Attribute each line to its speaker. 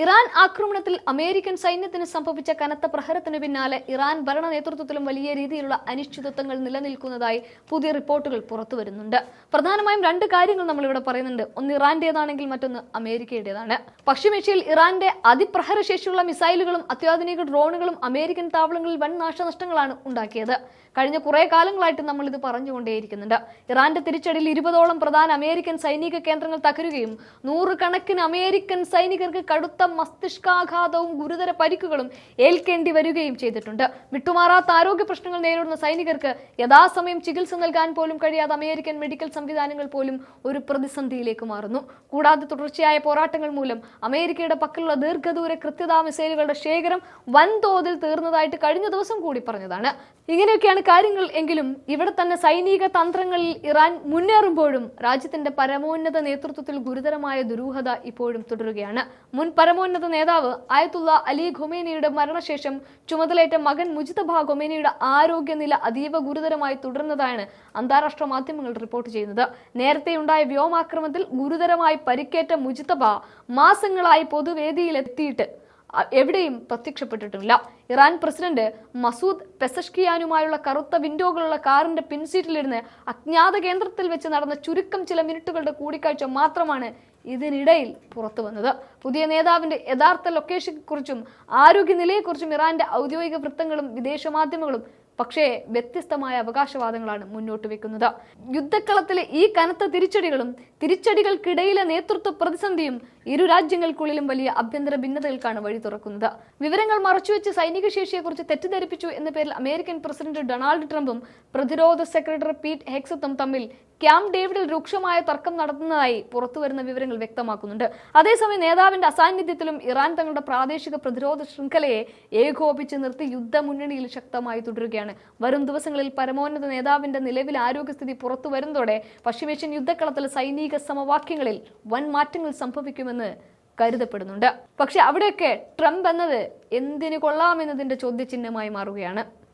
Speaker 1: Iran ആക്രമണത്തിൽ American സൈന്യത്തിന് സംഭവിച്ച കനത്ത പ്രഹരത്തിന് പിന്നാലെ ഇറാൻ ഭരണ നേതൃത്വത്തിലും വലിയ രീതിയിലുള്ള അനിശ്ചിതത്വങ്ങൾ നിലനിൽക്കുന്നതായി പുതിയ റിപ്പോർട്ടുകൾ പുറത്തുവരുന്നുണ്ട്. പ്രധാനമായും രണ്ട് കാര്യങ്ങൾ നമ്മളിവിടെ പറയുന്നുണ്ട്. ഒന്ന് ഇറാന്റേതാണെങ്കിൽ മറ്റൊന്ന് അമേരിക്കയുടേതാണ്. പശ്ചിമേഷ്യയിൽ ഇറാന്റെ അതിപ്രഹരശേഷിയുള്ള മിസൈലുകളും അത്യാധുനിക ഡ്രോണുകളും അമേരിക്കൻ താവളങ്ങളിൽ വൻ നാശനഷ്ടങ്ങളാണ് ഉണ്ടാക്കിയത്. കഴിഞ്ഞ കുറെ കാലങ്ങളായിട്ട് നമ്മൾ ഇത് പറഞ്ഞുകൊണ്ടേയിരിക്കുന്നുണ്ട്. ഇറാന്റെ തിരിച്ചടിയിൽ 20ഓളം പ്രധാന അമേരിക്കൻ സൈനിക കേന്ദ്രങ്ങൾ തകരുകയും നൂറുകണക്കിന് അമേരിക്കൻ സൈനികർക്ക് കടുത്ത മസ്തിഷ്കാഘാതവും ഗുരുതര പരിക്കുകളും ഏൽക്കേണ്ടി വരികയും ചെയ്തിട്ടുണ്ട്. വിട്ടുമാറാത്ത ആരോഗ്യ പ്രശ്നങ്ങൾ നേരിടുന്ന സൈനികർക്ക് യഥാസമയം ചികിത്സ നൽകാൻ പോലും കഴിയാതെ അമേരിക്കൻ മെഡിക്കൽ സംവിധാനങ്ങൾ പോലും ഒരു പ്രതിസന്ധിയിലേക്ക് മാറുന്നു. കൂടാതെ തുടർച്ചയായ പോരാട്ടങ്ങൾ മൂലം അമേരിക്കയുടെ പക്കലുള്ള ദീർഘദൂര കൃത്യതാ മിസൈലുകളുടെ ശേഖരം വൻതോതിൽ തീർന്നതായിട്ട് കഴിഞ്ഞ ദിവസം കൂടി പറഞ്ഞതാണ്. ഇങ്ങനെയൊക്കെയാണ് കാര്യങ്ങൾ എങ്കിലും ഇവിടെ തന്നെ സൈനിക തന്ത്രങ്ങളിൽ ഇറാൻ മുന്നേറുമ്പോഴും രാജ്യത്തിന്റെ പരമോന്നത നേതൃത്വത്തിൽ ഗുരുതരമായ ദുരൂഹത ഇപ്പോഴും തുടരുകയാണ്. മുൻ പരമോന്നത നേതാവ് ആയത്തുള്ള അലി ഖൊമേനിയുടെ മരണശേഷം ചുമതലയേറ്റ മകൻ മുജ്തബ ഖൊമേനിയുടെ ആരോഗ്യനില അതീവ ഗുരുതരമായി തുടരുന്നതാണ് അന്താരാഷ്ട്ര മാധ്യമങ്ങൾ റിപ്പോർട്ട് ചെയ്യുന്നത്. നേരത്തെയുണ്ടായ വ്യോമാക്രമണത്തിൽ ഗുരുതരമായി പരിക്കേറ്റ മുജ്തബ മാസങ്ങളായി പൊതുവേദിയിലെത്തിയിട്ട് എവിടെയും പ്രത്യക്ഷപ്പെട്ടിട്ടില്ല. ഇറാൻ പ്രസിഡന്റ് മസൂദ് പെസഷ്കിയാനുമായുള്ള കറുത്ത വിൻഡോകളുള്ള കാറിന്റെ പിൻസീറ്റിലിരുന്ന് അജ്ഞാത കേന്ദ്രത്തിൽ വെച്ച് നടന്ന ചുരുക്കം ചില മിനിറ്റുകളുടെ കൂടിക്കാഴ്ച മാത്രമാണ് ഇതിനിടയിൽ പുറത്തു വന്നത്. പുതിയ നേതാവിന്റെ യഥാർത്ഥ ലൊക്കേഷനെക്കുറിച്ചും ആരോഗ്യനിലയെക്കുറിച്ചും ഇറാന്റെ ഔദ്യോഗിക വൃത്തങ്ങളും വിദേശ മാധ്യമങ്ങളും പക്ഷേ വ്യത്യസ്തമായ അവകാശവാദങ്ങളാണ് മുന്നോട്ട് വെക്കുന്നത്. യുദ്ധക്കളത്തിലെ ഈ കനത്ത തിരിച്ചടികൾക്കിടയിലെ നേതൃത്വ പ്രതിസന്ധിയും ഇരു രാജ്യങ്ങൾക്കുള്ളിലും വലിയ ആഭ്യന്തര ഭിന്നതകൾക്കാണ് വഴി തുറക്കുന്നത്. വിവരങ്ങൾ മറച്ചുവെച്ച് സൈനിക ശേഷിയെക്കുറിച്ച് തെറ്റിദ്ധരിപ്പിച്ചു എന്ന പേരിൽ അമേരിക്കൻ പ്രസിഡന്റ് ഡൊണാൾഡ് ട്രംപും പ്രതിരോധ സെക്രട്ടറി പീറ്റ് ഹെക്സത്തും തമ്മിൽ ക്യാമ്പ് ഡേവിഡിൽ രൂക്ഷമായ തർക്കം നടത്തുന്നതായി പുറത്തുവരുന്ന വിവരങ്ങൾ വ്യക്തമാക്കുന്നുണ്ട്. അതേസമയം നേതാവിന്റെ അസാന്നിധ്യത്തിലും ഇറാൻ തങ്ങളുടെ പ്രാദേശിക പ്രതിരോധ ശൃംഖലയെ ഏകോപിച്ച് നിർത്തി യുദ്ധമുന്നണിയിൽ ശക്തമായി തുടരുകയാണ്. വരും ദിവസങ്ങളിൽ പരമോന്നത നേതാവിന്റെ നിലവിലെ ആരോഗ്യസ്ഥിതി പുറത്തു വരുന്നതോടെ പശ്ചിമേഷ്യൻ യുദ്ധക്കളത്തിലെ സൈനിക സമവാക്യങ്ങളിൽ വൻ മാറ്റങ്ങൾ സംഭവിക്കുമെന്ന് കരുതപ്പെടുന്നുണ്ട്. പക്ഷെ അവിടെയൊക്കെ ട്രംപ് എന്നത് എന്തിനു കൊള്ളാമെന്നതിന്റെ ചോദ്യചിഹ്നമായി മാറുകയാണ്.